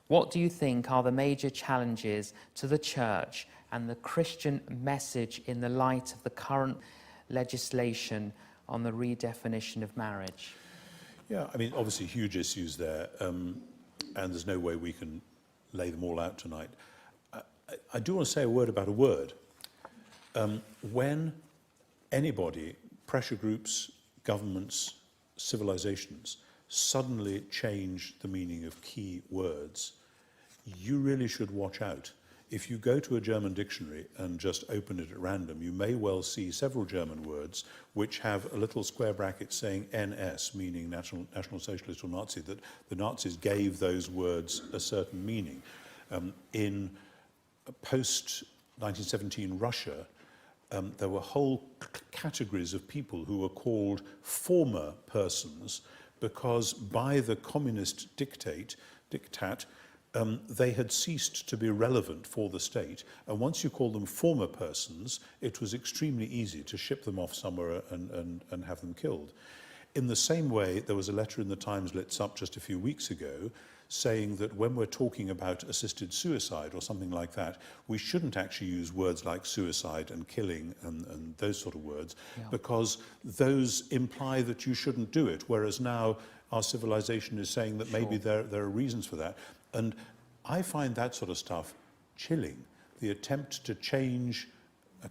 What do you think are the major challenges to the church and the Christian message in the light of the current legislation on the redefinition of marriage? Yeah, I mean, obviously huge issues there, and there's no way we can lay them all out tonight. I do want to say a word about a word. When anybody, pressure groups, governments, civilizations, suddenly change the meaning of key words, you really should watch out. If you go to a German dictionary and just open it at random, you may well see several German words which have a little square bracket saying NS, meaning National Socialist or Nazi, that the Nazis gave those words a certain meaning. In post-1917 Russia, there were whole categories of people who were called former persons because by the communist diktat, they had ceased to be relevant for the state, and once you called them former persons, it was extremely easy to ship them off somewhere and have them killed. In the same way, there was a letter in the Times Blitz up just a few weeks ago saying that when we're talking about assisted suicide or something like that, we shouldn't actually use words like suicide and killing and those sort of words, because those imply that you shouldn't do it, whereas now our civilization is saying that maybe there are reasons for that. And I find that sort of stuff chilling, the attempt to change a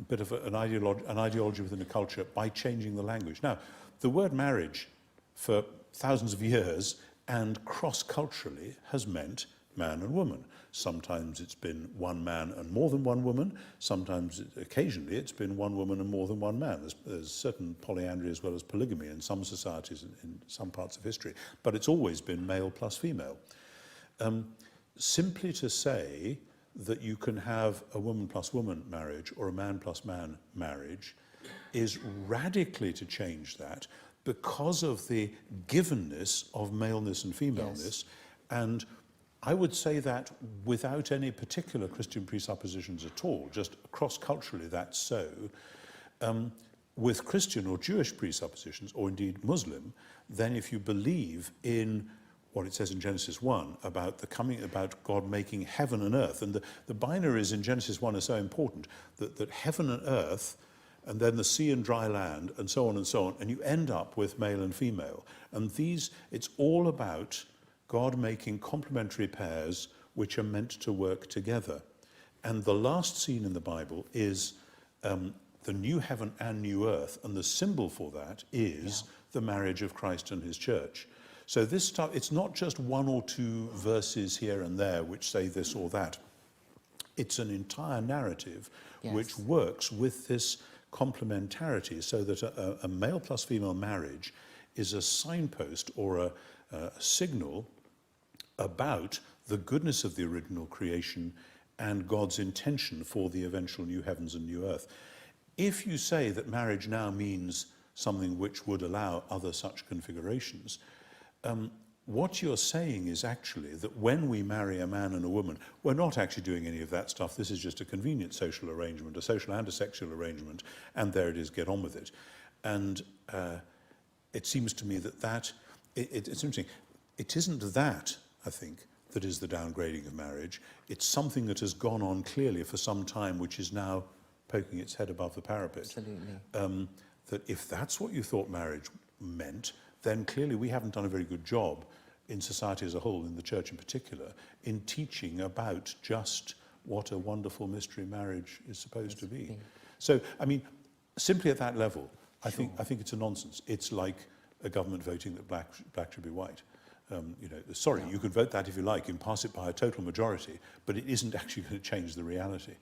bit of an ideology within a culture by changing the language. Now, the word marriage for thousands of years and cross-culturally has meant man and woman. Sometimes it's been one man and more than one woman. Sometimes, occasionally, it's been one woman and more than one man. There's certain polyandry as well as polygamy in some societies, in some parts of history. But it's always been male plus female. Simply to say that you can have a woman plus woman marriage or a man plus man marriage is radically to change that because of the givenness of maleness and femaleness. And I would say that without any particular Christian presuppositions at all, just cross-culturally that's so. With Christian or Jewish presuppositions, or indeed Muslim, then if you believe in what it says in Genesis 1 about about God making heaven and earth, and the binaries in Genesis 1 are so important, that heaven and earth, and then the sea and dry land, and so on, and you end up with male and female. And it's all about God making complementary pairs which are meant to work together. And the last scene in the Bible is the new heaven and new earth, and the symbol for that is the marriage of Christ and his church. So this stuff, it's not just one or two verses here and there which say this or that. It's an entire narrative which works with this complementarity, so that a male plus female marriage is a signpost or a signal about the goodness of the original creation and God's intention for the eventual new heavens and new earth. If you say that marriage now means something which would allow other such configurations, what you're saying is actually that when we marry a man and a woman, we're not actually doing any of that stuff. This is just a convenient social arrangement, a social and a sexual arrangement, and there it is, get on with it. And it seems to me that it's interesting. It isn't that, I think, that is the downgrading of marriage. It's something that has gone on clearly for some time, which is now poking its head above the parapet. Absolutely. That if that's what you thought marriage meant, then clearly we haven't done a very good job in society as a whole, in the church in particular, in teaching about just what a wonderful mystery marriage is supposed to be. So, I mean, simply at that level, I think it's a nonsense. It's like a government voting that black should be white. You could vote that if you like and pass it by a total majority, but it isn't actually going to change the reality.